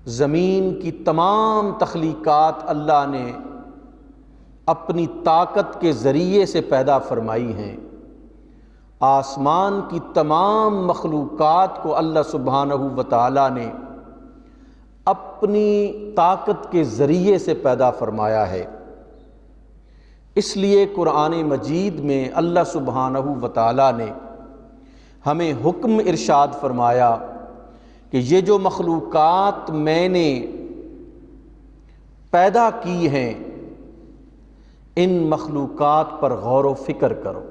زمین کی تمام تخلیقات اللہ نے اپنی طاقت کے ذریعے سے پیدا فرمائی ہیں۔ آسمان کی تمام مخلوقات کو اللہ سبحانہ و تعالیٰ نے اپنی طاقت کے ذریعے سے پیدا فرمایا ہے۔ اس لیے قرآن مجید میں اللہ سبحانہ و تعالیٰ نے ہمیں حکم ارشاد فرمایا کہ یہ جو مخلوقات میں نے پیدا کی ہیں ان مخلوقات پر غور و فکر کرو۔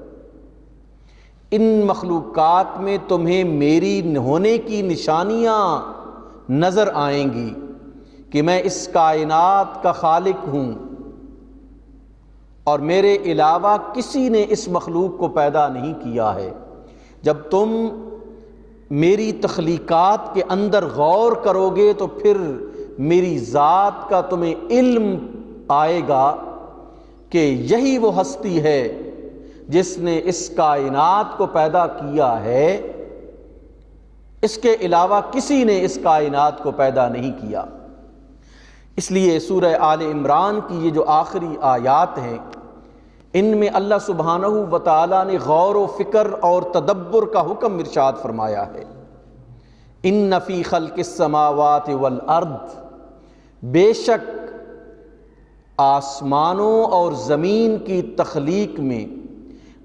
ان مخلوقات میں تمہیں میری ہونے کی نشانیاں نظر آئیں گی کہ میں اس کائنات کا خالق ہوں اور میرے علاوہ کسی نے اس مخلوق کو پیدا نہیں کیا ہے۔ جب تم میری تخلیقات کے اندر غور کرو گے تو پھر میری ذات کا تمہیں علم آئے گا کہ یہی وہ ہستی ہے جس نے اس کائنات کو پیدا کیا ہے، اس کے علاوہ کسی نے اس کائنات کو پیدا نہیں کیا۔ اس لیے سورہ آل عمران کی یہ جو آخری آیات ہیں ان میں اللہ سبحانہ و تعالیٰ نے غور و فکر اور تدبر کا حکم ارشاد فرمایا ہے۔ ان فی خلق السماوات والارض، بے شک آسمانوں اور زمین کی تخلیق میں،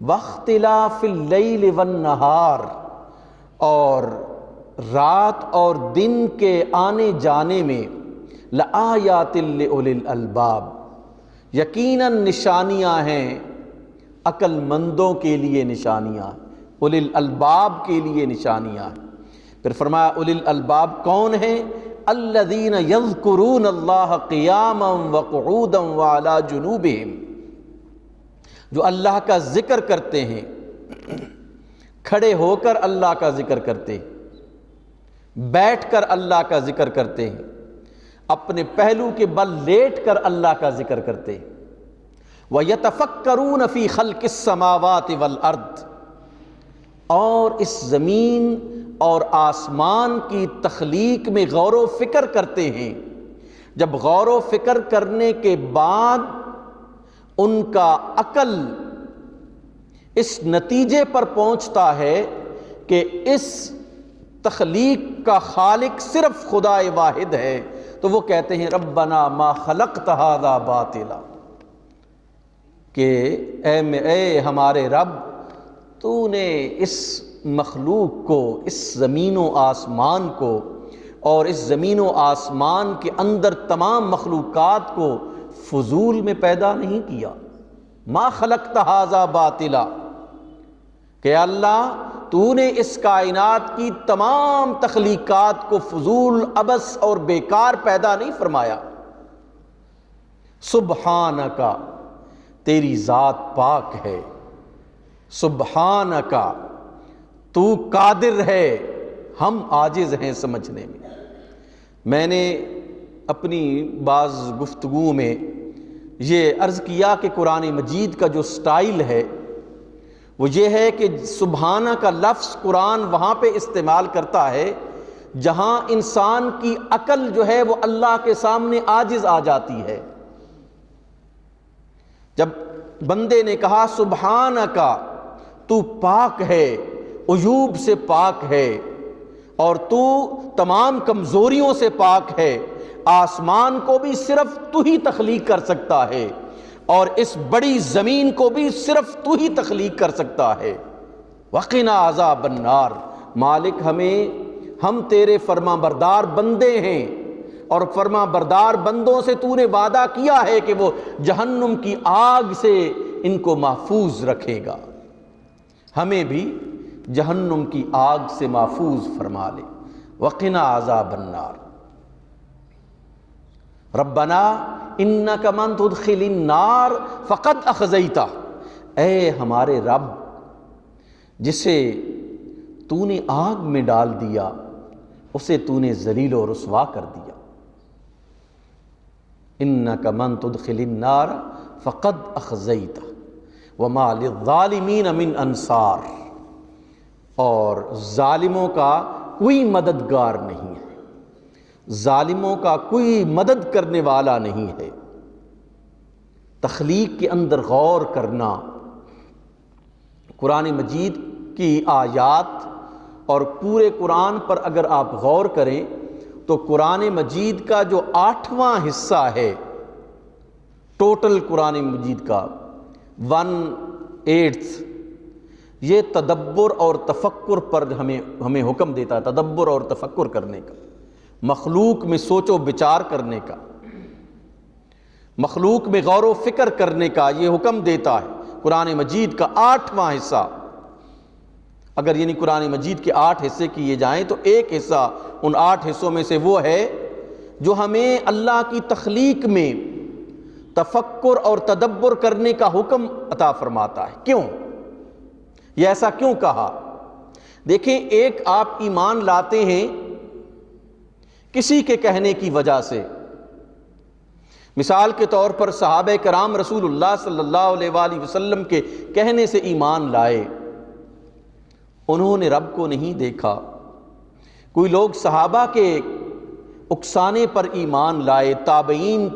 واختلاف اللیل والنہار، اور رات اور دن کے آنے جانے میں، لآیات لأولی الالباب، یقیناً نشانیاں ہیں عقل مندوں کے لیے، نشانیاں اولی الالباب کے لیے نشانیاں ہیں۔ پھر فرمایا اولی الالباب کون ہیں؟ الذین یذکرون اللہ قیاما وقعودا وعلی جنوبہم، جو اللہ کا ذکر کرتے ہیں، کھڑے ہو کر اللہ کا ذکر کرتے ہیں، بیٹھ کر اللہ کا ذکر کرتے ہیں، اپنے پہلو کے بل لیٹ کر اللہ کا ذکر کرتے ہیں۔ وَيَتَفَكَّرُونَ فِي خَلْقِ السَّمَاوَاتِ وَالْأَرْضِ، اور اس زمین اور آسمان کی تخلیق میں غور و فکر کرتے ہیں۔ جب غور و فکر کرنے کے بعد ان کا عقل اس نتیجے پر پہنچتا ہے کہ اس تخلیق کا خالق صرف خدا واحد ہے، تو وہ کہتے ہیں ربنا ما خلقت ھذا باطلا، کہ اے ہمارے رب، تو نے اس مخلوق کو، اس زمین و آسمان کو اور اس زمین و آسمان کے اندر تمام مخلوقات کو فضول میں پیدا نہیں کیا۔ ما خلقت ھذا باطلا، کہ اللہ تو نے اس کائنات کی تمام تخلیقات کو فضول، عبث اور بیکار پیدا نہیں فرمایا۔ سبحانک، تیری ذات پاک ہے، سبحانک، تو قادر ہے، ہم عاجز ہیں سمجھنے میں۔ میں نے اپنی بعض گفتگو میں یہ عرض کیا کہ قرآن مجید کا جو سٹائل ہے وہ یہ ہے کہ سبحانہ کا لفظ قرآن وہاں پہ استعمال کرتا ہے جہاں انسان کی عقل جو ہے وہ اللہ کے سامنے عاجز آ جاتی ہے۔ جب بندے نے کہا سبحانک، تو پاک ہے، عیوب سے پاک ہے، اور تو تمام کمزوریوں سے پاک ہے، آسمان کو بھی صرف تو ہی تخلیق کر سکتا ہے اور اس بڑی زمین کو بھی صرف تو ہی تخلیق کر سکتا ہے۔ وقنا عذاب النار، مالک ہم تیرے فرما بردار بندے ہیں، اور فرما بردار بندوں سے تو نے وعدہ کیا ہے کہ وہ جہنم کی آگ سے ان کو محفوظ رکھے گا، ہمیں بھی جہنم کی آگ سے محفوظ فرما لے۔ وقنا عذاب النار، ربنا انک من تدخل النار فقد اخزیتہ، اے ہمارے رب جسے تو نے آگ میں ڈال دیا اسے تو نے ذلیل و رسوا کر دیا۔ انک من تدخل النار فقد اخزیتہ وما للظالمین من انصار، اور ظالموں کا کوئی مددگار نہیں ہے۔ ظالموں کا کوئی مدد کرنے والا نہیں ہے۔ تخلیق کے اندر غور کرنا، قرآن مجید کی آیات اور پورے قرآن پر اگر آپ غور کریں تو قرآن مجید کا جو 8واں حصہ ہے ٹوٹل قرآن مجید کا 1/8، یہ تدبر اور تفکر پر ہمیں حکم دیتا ہے، تدبر اور تفکر کرنے کا، مخلوق میں سوچ و بچار کرنے کا، مخلوق میں غور و فکر کرنے کا یہ حکم دیتا ہے۔ قرآن مجید کا 8واں حصہ، اگر یعنی قرآن مجید کے 8 حصے کیے جائیں تو ایک حصہ ان 8 حصوں میں سے وہ ہے جو ہمیں اللہ کی تخلیق میں تفکر اور تدبر کرنے کا حکم عطا فرماتا ہے۔ کیوں؟ یہ ایسا کیوں کہا؟ دیکھیں، ایک آپ ایمان لاتے ہیں کسی کے کہنے کی وجہ سے، مثال کے طور پر صحابہ کرام رسول اللہ صلی اللہ علیہ وآلہ وسلم کے کہنے سے ایمان لائے، انہوں نے رب کو نہیں دیکھا۔ کوئی لوگ صحابہ کے اکسانے پر ایمان لائے، تابعین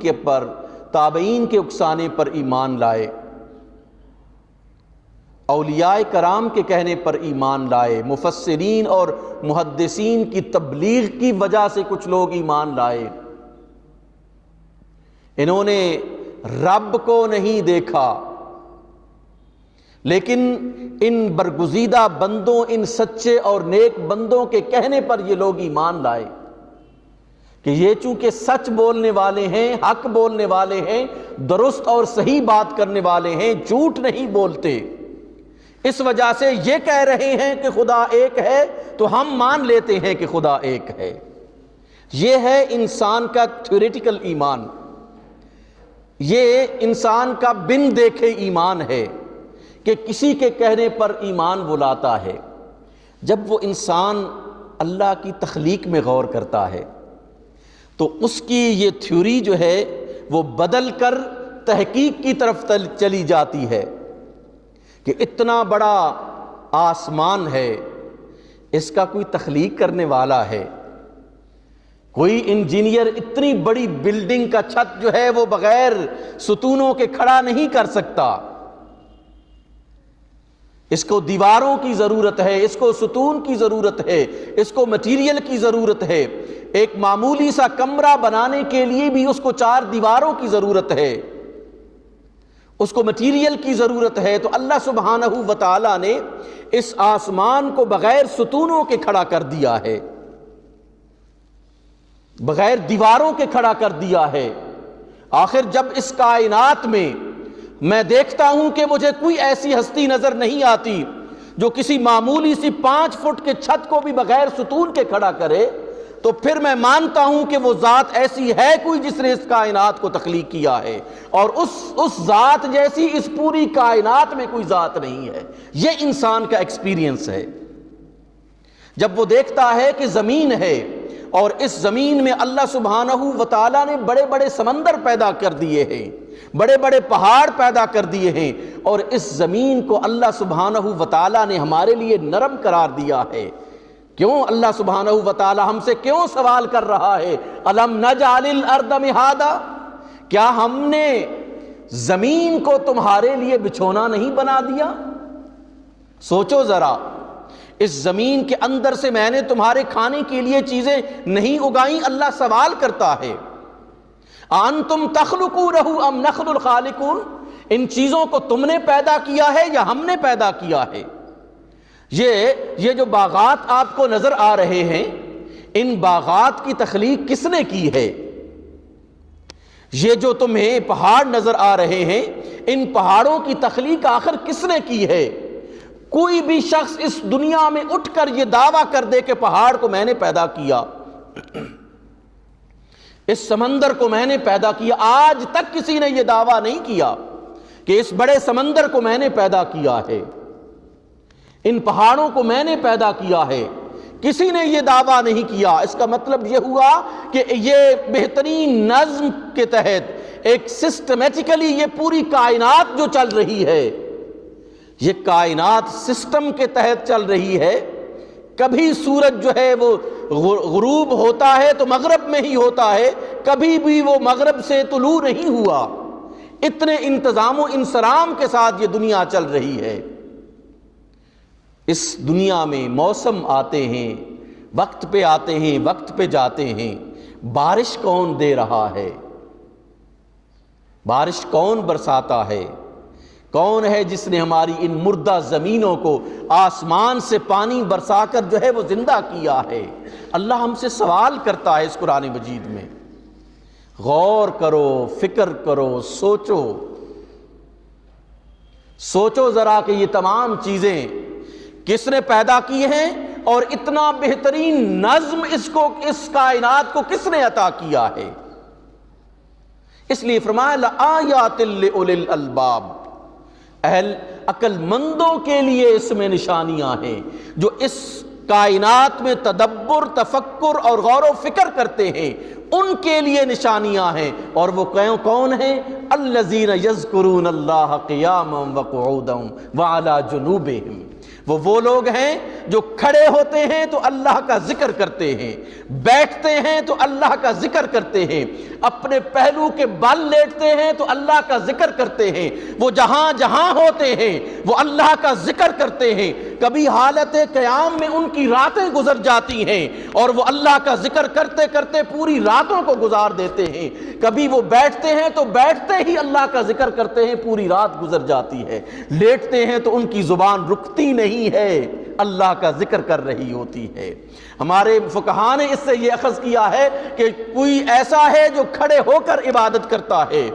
کے اکسانے پر ایمان لائے، اولیاء کرام کے کہنے پر ایمان لائے، مفسرین اور محدثین کی تبلیغ کی وجہ سے کچھ لوگ ایمان لائے۔ انہوں نے رب کو نہیں دیکھا، لیکن ان برگزیدہ بندوں، ان سچے اور نیک بندوں کے کہنے پر یہ لوگ ایمان لائے کہ یہ چونکہ سچ بولنے والے ہیں، حق بولنے والے ہیں، درست اور صحیح بات کرنے والے ہیں، جھوٹ نہیں بولتے، اس وجہ سے یہ کہہ رہے ہیں کہ خدا ایک ہے تو ہم مان لیتے ہیں کہ خدا ایک ہے۔ یہ ہے انسان کا تھیوریٹیکل ایمان، یہ انسان کا بن دیکھے ایمان ہے کہ کسی کے کہنے پر ایمان وہ لاتا ہے۔ جب وہ انسان اللہ کی تخلیق میں غور کرتا ہے تو اس کی یہ تھیوری جو ہے وہ بدل کر تحقیق کی طرف چلی جاتی ہے کہ اتنا بڑا آسمان ہے، اس کا کوئی تخلیق کرنے والا ہے، کوئی انجینئر اتنی بڑی بلڈنگ کا چھت جو ہے وہ بغیر ستونوں کے کھڑا نہیں کر سکتا، اس کو دیواروں کی ضرورت ہے، اس کو ستون کی ضرورت ہے، اس کو مٹیریل کی ضرورت ہے، ایک معمولی سا کمرہ بنانے کے لیے بھی اس کو 4 دیواروں کی ضرورت ہے، اس کو مٹیریل کی ضرورت ہے۔ تو اللہ سبحانہ و تعالی نے اس آسمان کو بغیر ستونوں کے کھڑا کر دیا ہے، بغیر دیواروں کے کھڑا کر دیا ہے۔ آخر جب اس کائنات میں میں دیکھتا ہوں کہ مجھے کوئی ایسی ہستی نظر نہیں آتی جو کسی معمولی سی 5 فٹ کے چھت کو بھی بغیر ستون کے کھڑا کرے، تو پھر میں مانتا ہوں کہ وہ ذات ایسی ہے کوئی جس نے اس کائنات کو تخلیق کیا ہے، اور اس ذات جیسی اس پوری کائنات میں کوئی ذات نہیں ہے۔ یہ انسان کا ایکسپیرینس ہے۔ جب وہ دیکھتا ہے کہ زمین ہے اور اس زمین میں اللہ سبحانہ و تعالیٰ نے بڑے بڑے سمندر پیدا کر دیے ہیں، بڑے بڑے پہاڑ پیدا کر دیے ہیں، اور اس زمین کو اللہ سبحانہ و تعالیٰ نے ہمارے لیے نرم قرار دیا ہے۔ کیوں اللہ سبحانہ و تعالیٰ ہم سے کیوں سوال کر رہا ہے؟ الم نجعل الارض مہادا، کیا ہم نے زمین کو تمہارے لیے بچھونا نہیں بنا دیا؟ سوچو ذرا، اس زمین کے اندر سے میں نے تمہارے کھانے کے لیے چیزیں نہیں اگائیں؟ اللہ سوال کرتا ہے، انتم تخلقونہ ام نحن الخالقون، ان چیزوں کو تم نے پیدا کیا ہے یا ہم نے پیدا کیا ہے؟ یہ جو باغات آپ کو نظر آ رہے ہیں، ان باغات کی تخلیق کس نے کی ہے؟ یہ جو تمہیں پہاڑ نظر آ رہے ہیں، ان پہاڑوں کی تخلیق آخر کس نے کی ہے؟ کوئی بھی شخص اس دنیا میں اٹھ کر یہ دعویٰ کر دے کہ پہاڑ کو میں نے پیدا کیا، اس سمندر کو میں نے پیدا کیا، آج تک کسی نے یہ دعویٰ نہیں کیا کہ اس بڑے سمندر کو میں نے پیدا کیا ہے، ان پہاڑوں کو میں نے پیدا کیا ہے، کسی نے یہ دعویٰ نہیں کیا۔ اس کا مطلب یہ ہوا کہ یہ بہترین نظم کے تحت ایک سسٹمیٹیکلی یہ پوری کائنات جو چل رہی ہے، یہ کائنات سسٹم کے تحت چل رہی ہے۔ کبھی سورج جو ہے وہ غروب ہوتا ہے تو مغرب میں ہی ہوتا ہے، کبھی بھی وہ مغرب سے طلوع نہیں ہوا۔ اتنے انتظام و انصرام کے ساتھ یہ دنیا چل رہی ہے۔ اس دنیا میں موسم آتے ہیں، وقت پہ آتے ہیں، وقت پہ جاتے ہیں۔ بارش کون دے رہا ہے؟ بارش کون برساتا ہے؟ کون ہے جس نے ہماری ان مردہ زمینوں کو آسمان سے پانی برسا کر جو ہے وہ زندہ کیا ہے؟ اللہ ہم سے سوال کرتا ہے اس قرآن مجید میں۔ غور کرو، فکر کرو، سوچو، سوچو ذرا کہ یہ تمام چیزیں کس نے پیدا کی ہیں، اور اتنا بہترین نظم اس کائنات کو کس نے عطا کیا ہے؟ اس لیے فرمایا لآیات لأولی الالباب، اہل عقل مندوں کے لیے اس میں نشانیاں ہیں، جو اس کائنات میں تدبر، تفکر اور غور و فکر کرتے ہیں، ان کے لیے نشانیاں ہیں۔ اور وہ کون ہیں؟ الذین یذکرون اللہ قیاما وقعودا وعلی جنوبہم، وہ لوگ ہیں جو کھڑے ہوتے ہیں تو اللہ کا ذکر کرتے ہیں، بیٹھتے ہیں تو اللہ کا ذکر کرتے ہیں، اپنے پہلو کے بل لیٹتے ہیں تو اللہ کا ذکر کرتے ہیں، وہ جہاں جہاں ہوتے ہیں وہ اللہ کا ذکر کرتے ہیں۔ کبھی حالت قیام میں ان کی راتیں گزر جاتی ہیں اور وہ اللہ کا ذکر کرتے کرتے پوری راتوں کو گزار دیتے ہیں، کبھی وہ بیٹھتے ہیں تو بیٹھتے ہی اللہ کا ذکر کرتے ہیں، پوری رات گزر جاتی ہے، لیٹتے ہیں تو ان کی زبان رکتی نہیں ہے، اللہ کا ذکر کر رہی ہوتی ہے۔ ہمارے فقہاء نے اس سے یہ اخذ کیا ہے کہ کوئی ایسا ہے جو کھڑے ہو کر عبادت کرتا ہے،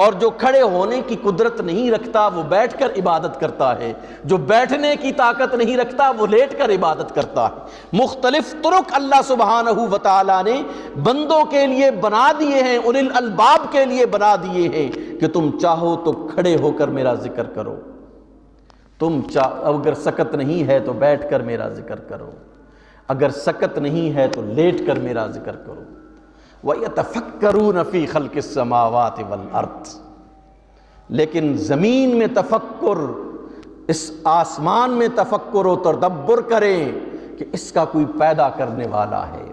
اور جو کھڑے ہونے کی قدرت نہیں رکھتا وہ بیٹھ کر عبادت کرتا ہے، جو بیٹھنے کی طاقت نہیں رکھتا وہ لیٹ کر عبادت کرتا ہے۔ مختلف طرق اللہ سبحانہ و تعالیٰ نے بندوں کے لیے بنا دیے ہیں، اولی الالباب کے لیے بنا دیے ہیں کہ تم چاہو تو کھڑے ہو کر میرا ذکر کرو، اگر سکت نہیں ہے تو بیٹھ کر میرا ذکر کرو، اگر سکت نہیں ہے تو لیٹ کر میرا ذکر کرو۔ وَيَتَفَكَّرُونَ فِي خَلْقِ السَّمَاوَاتِ وَالْأَرْضِ، لیکن زمین میں تفکر، اس آسمان میں تفکر و تدبر کریں کہ اس کا کوئی پیدا کرنے والا ہے۔